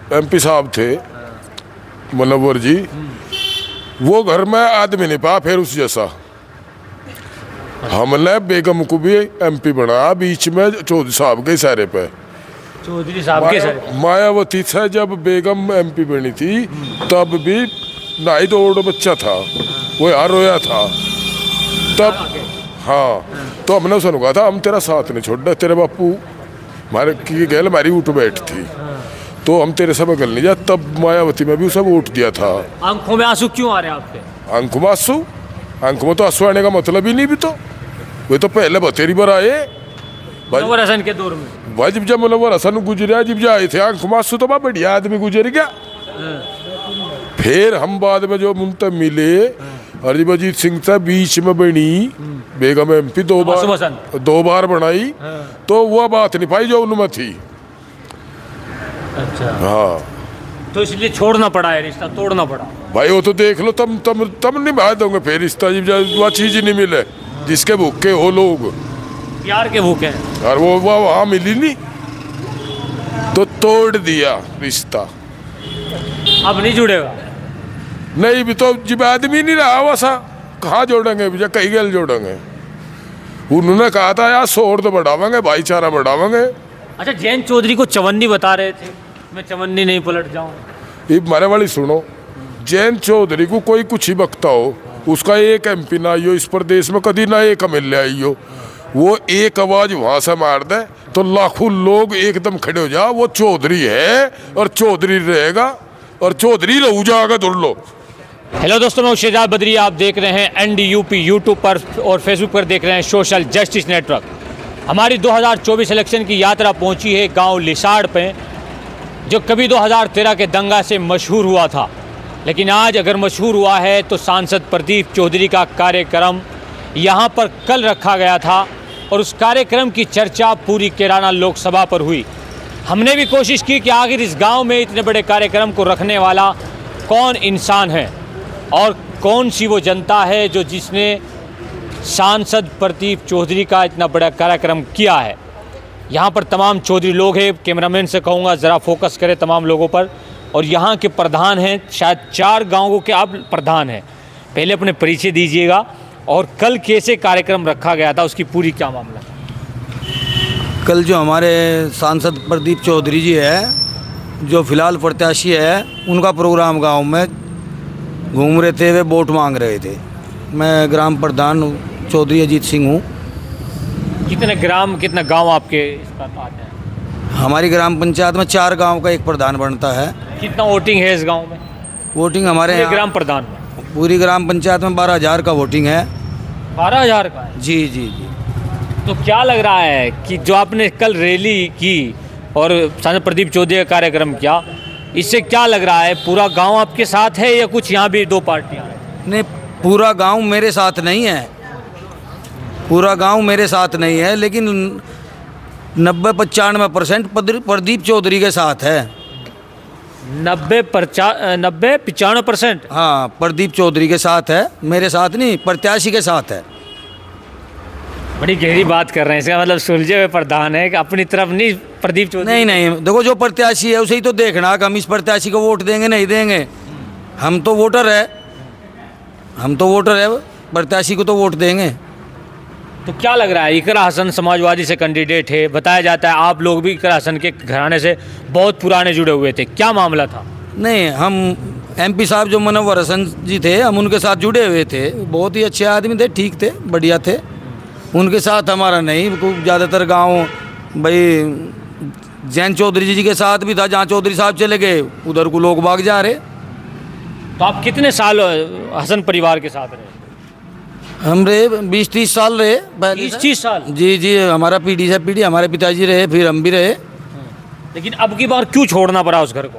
MP साहब थे मुनव्वर जी, वो घर में आदमी नहीं पा फिर उस जैसा। हमने बेगम को भी MP बनाया बीच में चौधरी साहब के इशारे पे। चौधरी साहब के सर मायावती से जब बेगम MP बनी थी तब भी नाई तो ओल्ड बच्चा था, वो यार रोया था तब। हाँ, तो हमने उसने कहा था हम तेरा साथ नहीं छोड़, तेरे बापू हमारे की गैल हमारी उठ बैठ थी तो हम तेरे सब गल नहीं जा। तब मायावती में भी उसे वोट दिया था। आंखों में आंसू क्यों आ रहे हैं आपके? आंखों में आंसू? आंखों में तो आंसू आने का मतलब ही नहीं भी, तो वे तो पहले बतेरी बार आए मुनव्वर हसन के दौर में। भाई जब मुनव्वर हसन गुजरिया जब जाए थे आंखों में आंसू तो बा बढ़िया आदमी गुजर गया। फिर हम बाद में जो मुंतब मिले अजीब अजीत सिंह से बीच में बनी बेगम MP दो बार बनाई तो वह बात नहीं पाई जो उनमें थी। अच्छा हाँ, तो इसलिए छोड़ना पड़ा है, रिश्ता तोड़ना पड़ा। भाई वो तो देख लो तम निभा दोगे फिर रिश्ता जब वह चीज नहीं मिले जिसके भूखे हो लोग, प्यार के भूखे हैं। और वो वहाँ मिली नहीं तो तोड़ दिया रिश्ता। अब नहीं जुड़ेगा? नहीं भी तो जब आदमी नहीं रहा वैसा कहाँ जोड़ेंगे भैया, कहीं गल जोड़ेंगे। उन्होंने कहा था यार शोर तो बढ़ावांगे, भाईचारा बढ़ावांगे। अच्छा, जयंत चौधरी को चवन्नी बता रहे थे, मैं चवन्नी नहीं पलट जाऊं। ये मारे वाली सुनो, जयंत चौधरी को कोई कुछ ही बकता हो, उसका एक MP ना आई हो इस प्रदेश में, कभी ना एक MLA आई हो, वो एक आवाज वहां से मार दे तो लाखों लोग एकदम खड़े हो जा, वो चौधरी है और चौधरी रहेगा और चौधरी रहू जाएगा। दुर लो। हेलो दोस्तों, मैं शेजाद बद्री, आप देख रहे हैं NDUP यूट्यूब पर और फेसबुक पर देख रहे हैं सोशल जस्टिस नेटवर्क। हमारी 2024 इलेक्शन की यात्रा पहुंची है गांव लिसाड़ पे, जो कभी 2013 के दंगा से मशहूर हुआ था, लेकिन आज अगर मशहूर हुआ है तो सांसद प्रदीप चौधरी का कार्यक्रम यहां पर कल रखा गया था और उस कार्यक्रम की चर्चा पूरी कैराना लोकसभा पर हुई। हमने भी कोशिश की कि आखिर इस गांव में इतने बड़े कार्यक्रम को रखने वाला कौन इंसान है और कौन सी वो जनता है जो जिसने सांसद प्रदीप चौधरी का इतना बड़ा कार्यक्रम किया है। यहाँ पर तमाम चौधरी लोग हैं, कैमरामैन से कहूँगा ज़रा फोकस करें तमाम लोगों पर। और यहाँ के प्रधान हैं, शायद 4 गाँवों के आप प्रधान हैं। पहले अपने परिचय दीजिएगा और कल कैसे कार्यक्रम रखा गया था उसकी पूरी क्या मामला है? कल जो हमारे सांसद प्रदीप चौधरी जी है, जो फिलहाल प्रत्याशी है, उनका प्रोग्राम गांव में घूम रहे थे, वे वोट मांग रहे थे। मैं ग्राम प्रधान चौधरी अजीत सिंह हूँ। कितना गांव आपके इस पर आते हैं? हमारी ग्राम पंचायत में 4 गांव का एक प्रधान बनता है। कितना वोटिंग है इस गांव में? वोटिंग हमारे ग्राम प्रधान में पूरी ग्राम पंचायत में 12,000 का वोटिंग है। 12,000 का है? जी जी जी। तो क्या लग रहा है कि जो आपने कल रैली की और सांसद प्रदीप चौधरी का कार्यक्रम किया, इससे क्या लग रहा है? पूरा गांव आपके साथ है या कुछ यहाँ भी 2 पार्टियाँ हैं? नहीं, पूरा गांव मेरे साथ नहीं है, पूरा गांव मेरे साथ नहीं है, लेकिन 90-95% प्रदीप चौधरी के साथ है। 90-95%? हाँ, प्रदीप चौधरी के साथ है, मेरे साथ नहीं, प्रत्याशी के साथ है। बड़ी गहरी बात कर रहे हैं, इसका मतलब सुलझे हुए प्रधान है कि अपनी तरफ नहीं प्रदीप चौधरी? नहीं, देखो जो प्रत्याशी है उसे ही तो देखना कि हम इस प्रत्याशी को वोट देंगे नहीं देंगे। हम तो वोटर है, प्रत्याशी को तो वोट देंगे। तो क्या लग रहा है? इकरा हसन समाजवादी से कैंडिडेट है, बताया जाता है आप लोग भी इकरा हसन के घराने से बहुत पुराने जुड़े हुए थे, क्या मामला था? नहीं, हम MP साहब जो मुनव्वर हसन जी थे, हम उनके साथ जुड़े हुए थे, बहुत ही अच्छे आदमी थे, ठीक थे, बढ़िया थे। उनके साथ हमारा नहीं, ज़्यादातर गांव भाई जयंत चौधरी जी के साथ भी था, जहाँ चौधरी साहब चले गए उधर को लोग भाग जा रहे। तो आप कितने साल हसन परिवार के साथ रहे? हम रहे 20-30 साल रहे। 20-30 साल? जी, हमारा पीढ़ी से पीढ़ी, हमारे पिताजी रहे, फिर हम भी रहे। लेकिन अब की बार क्यों छोड़ना पड़ा उस घर को?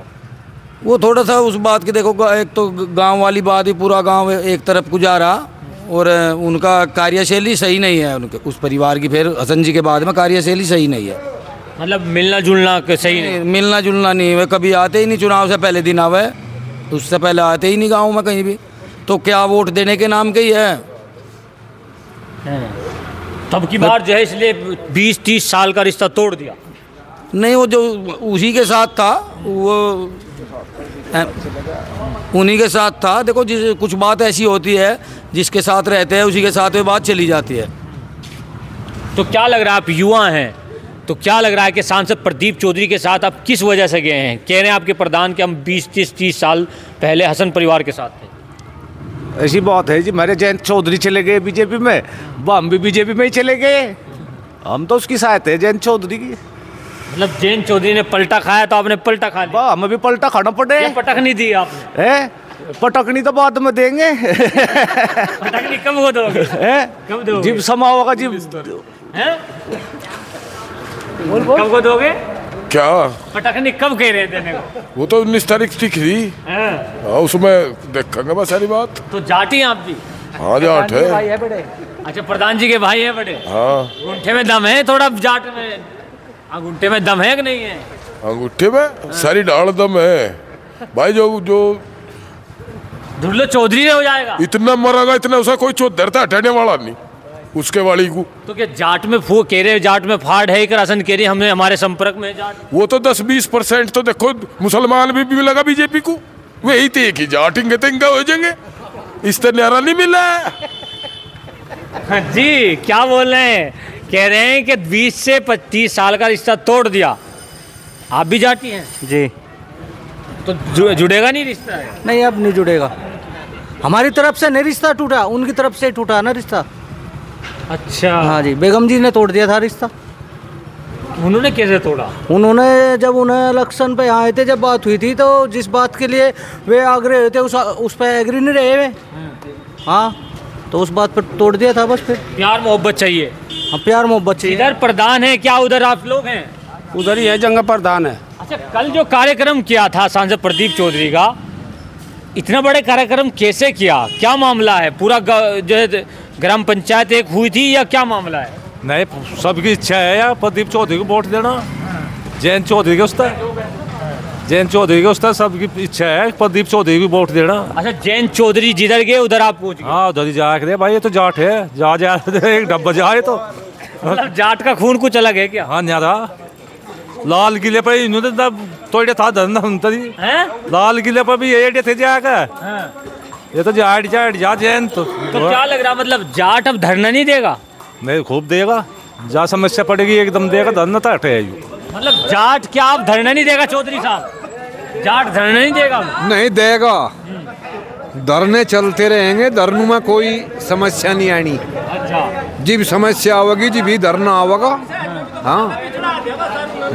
वो थोड़ा सा उस बात की, देखो एक तो गांव वाली बात ही, पूरा गांव एक तरफ को जा रहा और उनका कार्यशैली सही नहीं है, उनके उस परिवार की, फिर हसन जी के बाद में कार्यशैली सही नहीं है। मतलब मिलना जुलना सही नहीं? मिलना जुलना नहीं, वे कभी आते ही नहीं, चुनाव से पहले दिन आवे, उससे पहले आते ही नहीं गाँव में कहीं भी, तो क्या वोट देने के नाम के ही है। तब की बार जो है इसलिए 20-30 साल का रिश्ता तोड़ दिया। नहीं, वो जो उसी के साथ था वो उन्हीं के साथ था। देखो कुछ बात ऐसी होती है जिसके साथ रहते हैं उसी के साथ वो बात चली जाती है। तो क्या लग रहा है, आप युवा हैं, तो क्या लग रहा है कि सांसद प्रदीप चौधरी के साथ आप किस वजह से गए हैं? कह रहे हैं आपके प्रधान कि हम 20-30 साल पहले हसन परिवार के साथ थे। ऐसी बात है जी, मेरे जयंत चौधरी चले गए बीजेपी में, वो हम भी बीजेपी में ही चले गए। हम तो उसकी सहायता है जयंत चौधरी की। मतलब जयंत चौधरी ने पलटा खाया तो आपने पलटा खा लिया? वाह, हमें भी पलटा खाना पड़े। ये पटक नहीं दी आपने? पटकनी तो बाद में देंगे। पटकनी कब को दोगे? कब दोगे? जिब समा होगा जिब। कब को दोगे? क्या पटकनी कब कह रहे देने को? वो तो 19 तारीख ठीक थी। हाँ, उसमें देखेंगे बस सारी बात। तो जाटी आप भी? हाँ, जाट है। अच्छा, प्रधान जी के भाई है बड़े? हाँ। अंगूठे में दम है थोड़ा जाट में? अंगूठे में दम है कि नहीं है? अंगूठे में सारी डाल दम है भाई। जो धुरलो चौधरी हो जाएगा। इतना मरेगा, इतना उसका कोई चौधरता हटाने वाला नहीं उसके वाली को। तो क्या जाट में फू कह रहे, जाट में फाड़ है, राशन कह रही हमने हमारे संपर्क में जाट। वो तो 10-20% तो देखो मुसलमान भी लगा बीजेपी को, वही थे कि जाटेंगे तेंगे हो जाएंगे। इस तरह न्यारा नहीं मिला जी। क्या बोल रहे हैं? कह रहे हैं कि 20 से 25 साल का रिश्ता तोड़ दिया। आप भी जाती हैं? जी। तो जुड़ेगा नहीं रिश्ता? नहीं, अब नहीं जुड़ेगा। हमारी तरफ से नहीं रिश्ता टूटा, उनकी तरफ से टूटा ना रिश्ता। अच्छा। हाँ जी, बेगम जी ने तोड़ दिया था रिश्ता। उन्होंने कैसे तोड़ा? उन्होंने जब उन्हें इलेक्शन पे आए थे, जब बात हुई थी तो जिस बात के लिए वे आग्रह हुए थे उस पर एग्री नहीं रहे वे। हाँ, तो उस बात पर तोड़ दिया था बस। फिर प्यार मोहब्बत चाहिए। हाँ, प्यार मोहब्बत चाहिए। इधर प्रधान है क्या, उधर आप लोग हैं? उधर ही है, जंगा प्रधान है। अच्छा, कल जो कार्यक्रम किया था सांसद प्रदीप चौधरी का, इतना बड़े कार्यक्रम कैसे किया? क्या मामला है? पूरा जो है ग्राम पंचायत एक हुई थी या क्या मामला है? नहीं, सबकी इच्छा है यार प्रदीप चौधरी को वोट देना। जयंत चौधरी के उस्ताद, जयंत चौधरी के उस्ताद, सबकी इच्छा है प्रदीप चौधरी को वोट देना। अच्छा, जयंत चौधरी जिधर गए उधर आप पहुंच गए? हाँ, उधर ही जाके भाई, ये तो जाट है, जा एक डब्बा जाए तो। मतलब जाट का खून कुछ अलग है क्या? हाँ, न्यारा लाल किले पर इन्होंने तोड़े था धंधा तरी। लाल किले पर भी ये थे जाकर। ये तो जाट जा जयंत। तो क्या लग रहा, मतलब जाट अब धरना नहीं देगा? नहीं, खूब देगा, जहाँ समस्या पड़ेगी एकदम देगा, धरना तो हटे। मतलब जाट क्या अब धरना नहीं देगा? चौधरी साहब, जाट धरना नहीं देगा? नहीं देगा, धरने चलते रहेंगे, धरने में कोई समस्या नहीं आनी। अच्छा। जीव समस्या आवेगी जी भी धरना आवेगा। हाँ,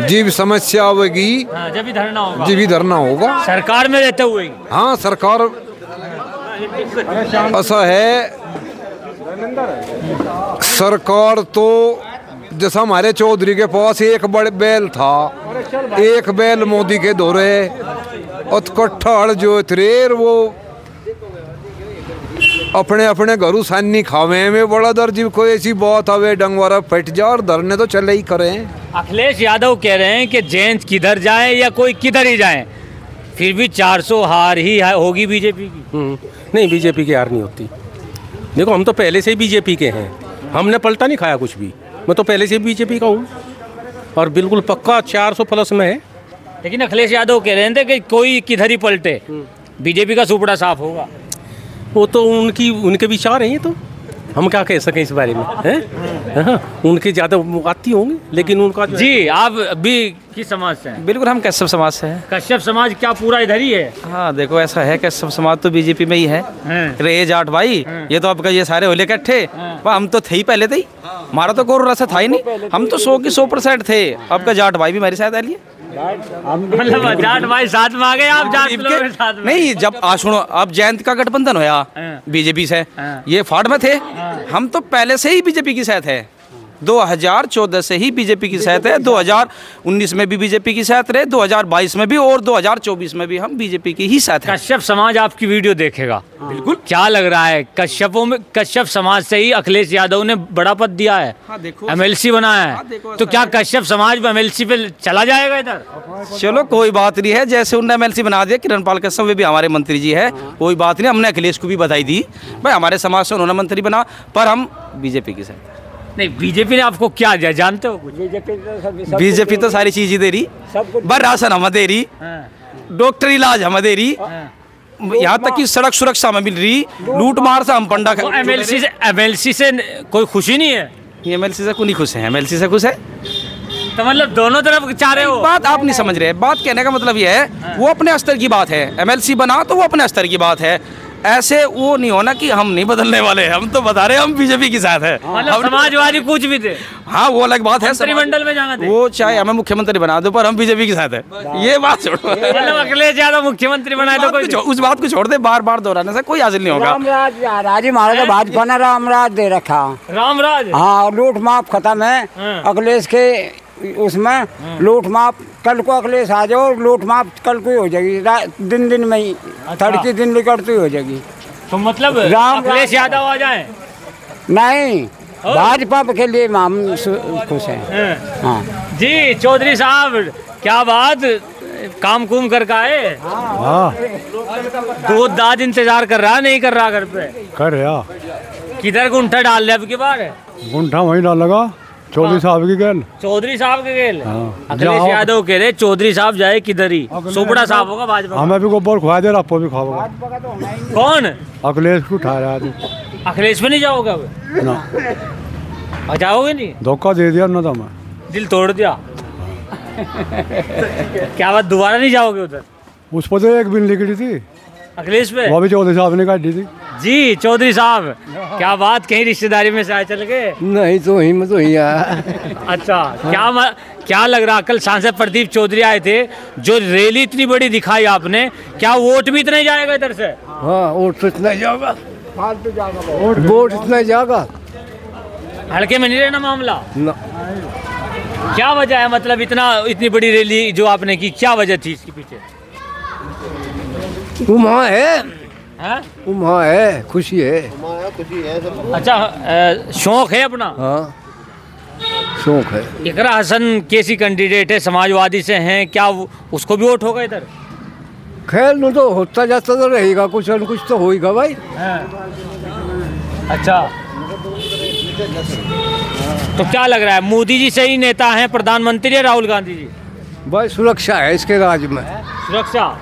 जीव समस्या आवेगी जब भी धरना होगा, जी भी धरना होगा। सरकार में रहते हुए? हाँ, सरकार ऐसा है, सरकार तो जैसा हमारे चौधरी के पास एक बड़े बैल था, एक बैल मोदी के दौरे उत्कट्ठा जो थे वो अपने अपने घरों सानी खावे में बड़ा दर्जी। कोई ऐसी बात आवे डंगवारा फट जा और धरने तो चले ही करें। अखिलेश यादव कह रहे हैं कि जयंत किधर जाए या कोई किधर ही जाए, फिर भी 400 हार ही होगी बीजेपी की। नहीं, बीजेपी की हार नहीं होती। देखो, हम तो पहले से ही बीजेपी के हैं, हमने पलटा नहीं खाया कुछ भी। मैं तो पहले से ही बीजेपी का हूँ और बिल्कुल पक्का 400 प्लस में है। लेकिन अखिलेश यादव कह रहे थे कि कोई किधर ही पलटे, बीजेपी का सुपड़ा साफ होगा। वो तो उनके विचार हैं, ये तो हम क्या कह सकें इस बारे में, हैं? हाँ, उनके ज़्यादा आती होंगी, लेकिन उनका जी। आप भी किस समाज से हैं? बिल्कुल, हम कश्यप समाज से हैं। कश्यप समाज क्या पूरा इधर ही है? हाँ, देखो ऐसा है, कश्यप समाज तो बीजेपी में ही है। रे जाट भाई, ये तो आपका ये सारे होले इकट्ठे, हम तो थे ही पहले थे ही, हमारा तो कोई रास्ता था ही नहीं। हम तो 100 की 100% थे। आपका जाट भाई भी हमारे साथ आ लिए। मतलब जाट भाई साथ में आ गए, आप जाट लोगों के साथ में? नहीं, जब सुनो, अब जयंत का गठबंधन होया बीजेपी से, ये फाड़ में थे, हम तो पहले से ही बीजेपी के साथ है। 2014 से ही बीजेपी की साथ है, 2019 में भी बीजेपी की साथ रहे, 2022 में भी और 2024 में भी हम बीजेपी की ही साथ हैं। कश्यप समाज आपकी वीडियो देखेगा? बिल्कुल। क्या लग रहा है, कश्यप समाज से ही अखिलेश यादव ने बड़ा पद दिया है? हाँ, देखो, MLC बनाया है। तो क्या कश्यप समाज MLC पे चला जाएगा इधर? चलो कोई बात नहीं है, जैसे उन्होंने MLC बना दिया, किरण पाल कश्यप वे भी हमारे मंत्री जी है, कोई बात नहीं। हमने अखिलेश को भी बधाई दी, भाई हमारे समाज से उन्होंने मंत्री बना, पर हम बीजेपी के साथ। नहीं, बीजेपी ने आपको क्या दिया जानते हो कुछ? बीजेपी तो सारी चीज़ ही दे रही, बर राशन हमें दे रही, डॉक्टर इलाज हमें दे रही, यहाँ तक कि सड़क सुरक्षा में मिल रही, लूट मार से हम पंडा एमएलसी से कोई खुशी नहीं है? एमएलसी से नहीं खुश है, एमएलसी से खुश है। तो मतलब दोनों तरफ चाह रहे हो? बात आप नहीं समझ रहे, बात कहने का मतलब ये है वो अपने स्तर की बात है, एमएलसी बना तो वो अपने स्तर की बात है, ऐसे वो नहीं होना कि हम नहीं बदलने वाले हैं, हम तो बता रहे हैं हम बीजेपी के साथ है। मतलब समाजवादी कुछ भी थे? हाँ वो अलग बात है, मंत्रिमंडल में जाना थे वो चाहे हमें मुख्यमंत्री बना दो पर हम बीजेपी के साथ है, ये बात छोड़ो। मतलब अखिलेश यादव मुख्यमंत्री बनाए तो कोई उस बात को छोड़ दे, बार बार दोहराने से कोई हासिल नहीं होगा। रामराज महाराज भाजपा ने रामराज दे रखा, रामराज। हाँ, लूट माफ खत्म है अखिलेश के उसमें, लूट माफ कल को अखिलेश आ जाओ, लूट माफ कल को ही हो जाएगी, दिन में ही तड़के दिन निकलती हो जाएगी। तो मतलब अखिलेश यादव आ जाए? नहीं, भाजपा के लिए हम खुश हैं। हाँ जी चौधरी साहब, क्या बात, काम कुम करके आए? दूध दाद इंतजार कर रहा, नहीं कर रहा घर पे? कर रहा। किधर गुंठा डाल रहे अब की बार? गुंठा वहीं डाल लगा, चौधरी साहब की गेल। चौधरी साहब के गेल? अखिलेश यादव कह रहे चौधरी साहब जाए किधर ही, सोपड़ा साहब होगा भाजपा। हमें भी गोबर खुआ दे, आपको भी खाओगा। कौन? अखिलेश को उठा रहा है। अखिलेश पे नहीं जाओगे अब? ना जाओगे नहीं? धोखा दे दिया ना, तो मैं दिल तोड़ दिया। क्या बात, दोबारा नहीं जाओगे उधर? उस पर तो एक बिल निकली थी अखिलेश पे, वो भी चौधरी साहब ने काट दी थी। जी चौधरी साहब, क्या बात, कहीं रिश्तेदारी में से आए चल गए? नहीं तो ही आया। अच्छा, क्या लग रहा, कल सांसद प्रदीप चौधरी आए थे, जो रैली इतनी बड़ी दिखाई आपने, क्या वोट भी इतना ही जाएगा इधर से? हाँ, वोट तो इतना जाएगा, वोट इतना जाएगा, हल्के में नहीं रहना मामला ना। क्या वजह है, मतलब इतनी बड़ी रैली जो आपने की, क्या वजह थी इसके पीछे? वहाँ है, खुशी है। अच्छा, शौक है अपना? हाँ, शौक है। इकरा हसन कैसी कैंडिडेट है, समाजवादी से हैं, क्या उसको भी वोट होगा इधर? खैर नो तो होता जाता तो रहेगा, कुछ न कुछ तो होएगा भाई। अच्छा, तो क्या लग रहा है, मोदी जी सही नेता हैं, प्रधानमंत्री है राहुल गांधी जी? भाई सुरक्षा है इसके राज में। सुरक्षा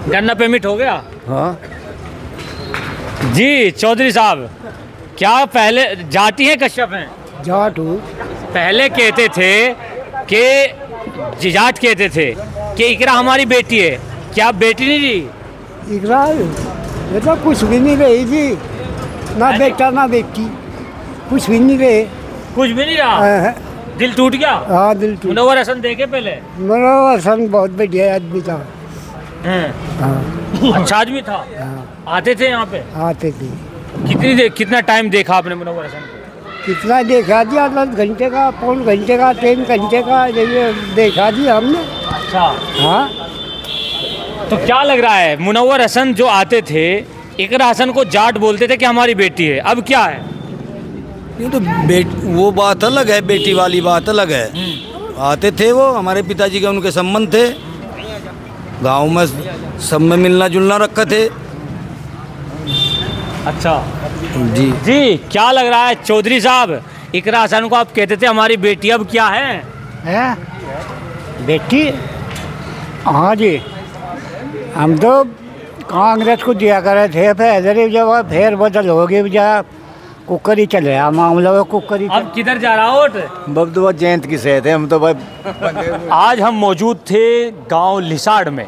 गन्ना पेमेंट हो गया? हाँ जी चौधरी साहब, क्या पहले जाति हैं कश्यप हैं? जाट हूँ। पहले कहते थे कि जाट कहते थे कि इकरा हमारी बेटी है, क्या बेटी नहीं जी? इकरा ये तो कुछ भी नहीं रही जी, ना बेटा ना बेटी, कुछ भी नहीं रहे। कुछ भी नहीं रहा? दिल टूट गया? हाँ, दिल टूट। मुनव्वर हसन देखे पहले? मुनव्वर हसन बहुत बढ़िया आदमी था। हाँ। अच्छा आदमी था। आते थे यहाँ पे? आते थे। कितना टाइम देखा आपने मुनव्वर हसन को? कितना देखा जी, 10 घंटे का, 5 घंटे का, 3 घंटे का देखा जी हमने। अच्छा। हाँ, तो क्या लग रहा है, मुनव्वर हसन जो आते थे, इकरा हसन को जाट बोलते थे कि हमारी बेटी है, अब क्या है? नहीं तो वो बात अलग है, बेटी वाली बात अलग है। आते थे वो, हमारे पिताजी के उनके संबंध थे, गांव में सब में मिलना जुलना रखा थे। अच्छा जी जी, क्या लग रहा है चौधरी साहब, इकरा हसन को आप कहते थे हमारी बेटी, अब क्या है? बेटी? हाँ जी, हम तो कांग्रेस को दिया करे थे, फिर जब फिर बदल हो गई, जब कुकर ही चले मामला, कुकर ही। अब किधर जा रहा वोट? बब्दुआ जयंत की सेहत है, हम तो भाई। आज हम मौजूद थे गांव लिसाड़ में,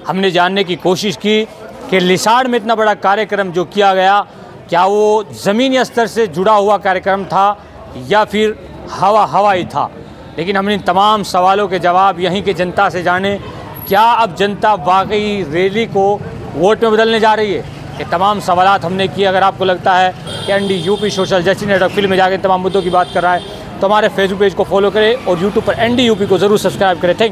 हमने जानने की कोशिश की कि लिसाड़ में इतना बड़ा कार्यक्रम जो किया गया, क्या वो ज़मीनी स्तर से जुड़ा हुआ कार्यक्रम था या फिर हवा ही था। लेकिन हमने इन तमाम सवालों के जवाब यहीं के जनता से जाने। क्या अब जनता वाकई रैली को वोट में बदलने जा रही है? ये तमाम सवालात हमने किए। अगर आपको लगता है कि NDUP social justice network film में जाकर तमाम मुद्दों की बात कर रहा है, तो हमारे फेसबुक पेज को फॉलो करें और यूट्यूब पर NDUP को ज़रूर सब्सक्राइब करें। थैंक